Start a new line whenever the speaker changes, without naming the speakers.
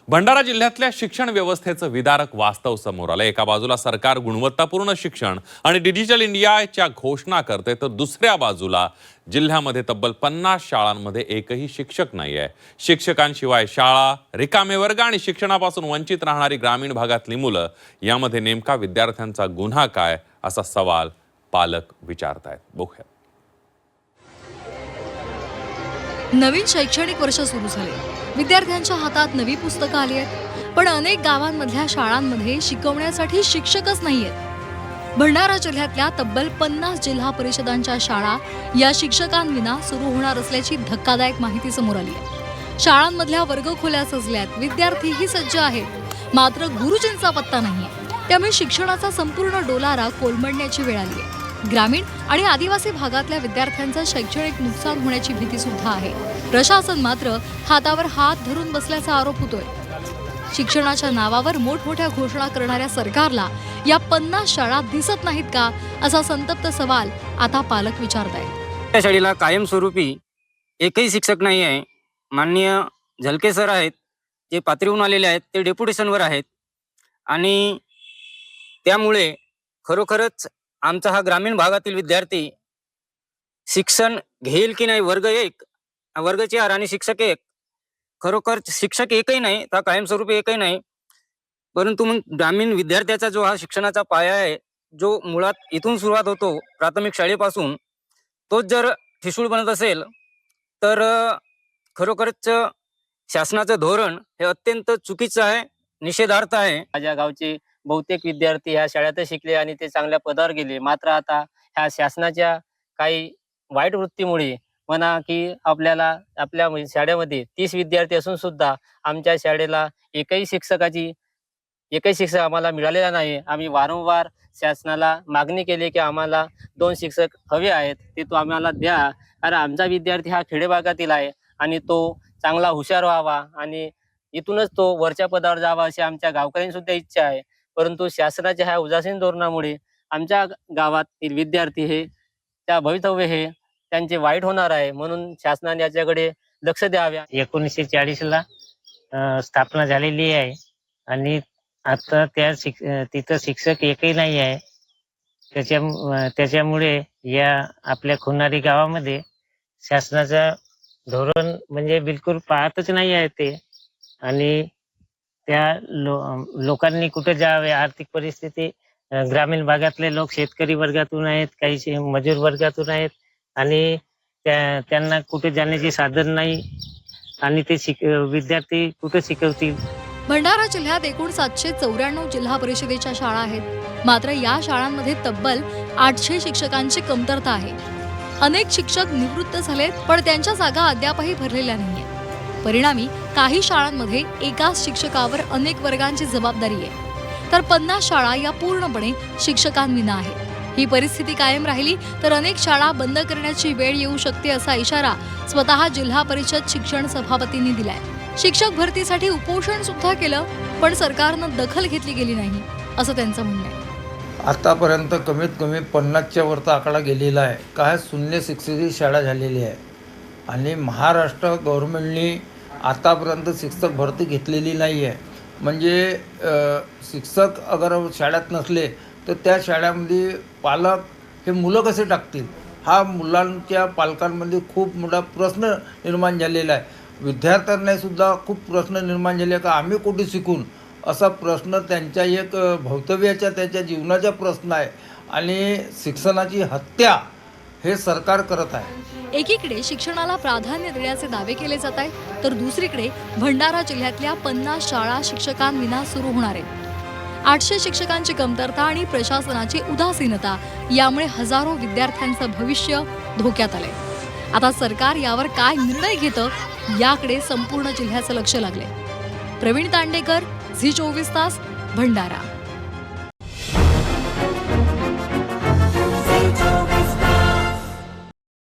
भंडारा जिल्ह्यातल्या शिक्षण व्यवस्थेचं विदारक वास्तव समोर आलं। एका बाजूला सरकार गुणवत्तापूर्ण शिक्षण आणि डिजिटल इंडियाच्या घोषणा करते, तर दुसऱ्या बाजूला जिल्ह्यामध्ये तब्बल 50 शाळांमध्ये एकही शिक्षक नाहीये। शिक्षकांशिवाय शाळा, रिकामे वर्ग आणि शिक्षणापासून वंचित राहणारी ग्रामीण भागातली मुलं, यामध्ये नेमका विद्यार्थ्यांचा गुन्हा काय, असा सवाल पालक विचारतायत। बघूया।
नवीन शैक्षणिक वर्ष सुरू झाले, विद्यार्थ्यांच्या हातात नवी पुस्तकं आली आहेत, पण अनेक गावांमधल्या शाळांमध्ये शिकवण्यासाठी शिक्षकच नाहीयेत। भंडारा जिल्ह्यातल्या तब्बल 50 जिल्हा परिषदांच्या शाळा या शिक्षकांविना सुरू होणार असल्याची धक्कादायक माहिती समोर आली आहे। शाळांमधल्या वर्गखोल्या सजल्यात, विद्यार्थीही सज्ज आहेत, मात्र गुरुजींचा पत्ता नाहीये। त्यामुळे शिक्षणाचा संपूर्ण डोलारा कोलमडण्याची वेळ आली आहे। ग्रामीण आणि आदिवासी भागातल्या विद्यार्थ्यांचं शैक्षणिक नुकसान होण्याची भीती सुद्धा आहे। प्रशासन मात्र हातावर हात धरून बसल्याचा आरोप होतोय। शिक्षणाच्या नावावर मोठमोठ्या घोषणा करणाऱ्या सरकारला या 50 शाळा दिसत नाहीत का, असा संतप्त सवाल आता पालक विचारतायत।
त्या शाळेला कायमस्वरूपी एकही शिक्षक नाही आहे। माननीय झलके सर आहेत, जे पातळीहून आलेले आहेत, ते डेप्युटेशनवर आहेत आणि त्यामुळे खरोखरच आमचा हा ग्रामीण भागातील विद्यार्थी शिक्षण घेईल की नाही, वर्ग 1, वर्ग 4 आणि शिक्षक 1, खरोखर शिक्षक एकही नाही, तर कायमस्वरूपी एकही नाही। परंतु मग ग्रामीण विद्यार्थ्याचा जो हा शिक्षणाचा पाया आहे, जो मुळात इथून सुरुवात होतो प्राथमिक शाळेपासून, तोच जर ठिसूळ बनत असेल तर खरोखरच शासनाचं धोरण हे अत्यंत चुकीचं आहे, निषेधार्थ आहे।
माझ्या गावचे बहुतेक विद्यार्थी ह्या शाळेतच शिकले आणि ते चांगल्या पदावर गेले, मात्र आता ह्या शासनाच्या काही वाईट वृत्तीमुळे म्हणा की आपल्या शाळेमध्ये 30 विद्यार्थी असून सुद्धा आमच्या शाळेला एकही शिक्षक आम्हाला मिळालेला नाही। आम्ही वारंवार शासनाला मागणी केली की आम्हाला 2 शिक्षक हवे आहेत, ते तो आम्हाला द्या, कारण आमचा विद्यार्थी हा खेडेभागातील आहे आणि तो चांगला हुशार व्हावा आणि इथूनच तो वरच्या पदावर जावा, अशी आमच्या गावकऱ्यांची सुद्धा इच्छा आहे। परंतु शासनाच्या ह्या उदासीन धोरणामुळे आमच्या गावातील विद्यार्थी हे त्या भवितव्य हे त्यांचे वाईट होणार आहे, म्हणून शासनाने याच्याकडे लक्ष द्यावे।
1940ला स्थापना झालेली आहे आणि आता तिथं शिक्षक एकही नाही आहे। त्याच्यामुळे या आपल्या खुनारी गावामध्ये शासनाचं धोरण म्हणजे बिलकुल पाहतच नाही आहे ते, आणि त्या लोकांनी कुठे जावे, आर्थिक परिस्थिती ग्रामीण भागातले लोक शेतकरी वर्गातून आहेत, काही मजूर वर्गातून आहेत आणि त्यांना कुठे जाण्याचे साधन नाही आणि ते विद्यार्थी कुठे शिकवतील।
भंडारा जिल्ह्यात एकूण 794 जिल्हा परिषदेच्या शाळा आहेत, मात्र या शाळांमध्ये तब्बल 800 शिक्षकांची कमतरता आहे। अनेक शिक्षक निवृत्त झालेत, पण त्यांच्या जागा अद्यापही भरलेल्या नाहीयेत। परिणामी काही शाळांमध्ये एकाच शिक्षकावर अनेक वर्गांची जबाबदारी आहे, तर 50 शाळा या पूर्णपणे शिक्षकांविना आहे। ही परिस्थिती कायम राहिली तर अनेक शाळा बंद करण्याची वेळ येऊ शकते, असा इशारा स्वतः जिल्हा परिषद शिक्षण सभापतींनी दिलाय। शिक्षक भरतीसाठी उपोषण सुद्धा केलं, पण सरकारनं दखल घेतली गेली नाही, असं त्यांचं म्हणणं आहे।
आतापर्यंत कमीत कमी 50च्या वरचा आकडा गेलेला आहे। काय शून्य शिक्षकी शाळा झालेली आहे आणि महाराष्ट्र गव्हर्नमेंटनी आतापर्यंत शिक्षक भरती घेतलेली नाही आहे। म्हणजे शिक्षक अगर शाळेत नसले तर त्या शाळेमध्ये पालक हे मुलं कसे टाकतील, हा मुलांच्या पालकांमध्ये खूप मोठा प्रश्न निर्माण झालेला आहे। विद्यार्थ्यांना सुद्धा खूप प्रश्न निर्माण झाले का आम्ही कुठे शिकून, असा प्रश्न त्यांच्या एक भवितव्याच्या त्यांच्या जीवनाचा प्रश्न आहे आणि शिक्षणाची हत्या हे सरकार करत आहे।
एकीकडे शिक्षणाला प्राधान्य देण्याचे दावे केले जात आहेत, तर दुसरीकडे भंडारा जिल्ह्यातल्या 50 शाळा शिक्षकांविना सुरू होणार आहेत। 800 शिक्षकांची कमतरता आणि प्रशासनाची उदासीनता यामुळे हजारो विद्यार्थ्यांचं भविष्य धोक्यात आलंय। आता सरकार यावर काय निर्णय घेतं, याकडे संपूर्ण जिल्ह्याचं लक्ष लागलंय। प्रवीण तांडेकर, झी 24 तास, भंडारा।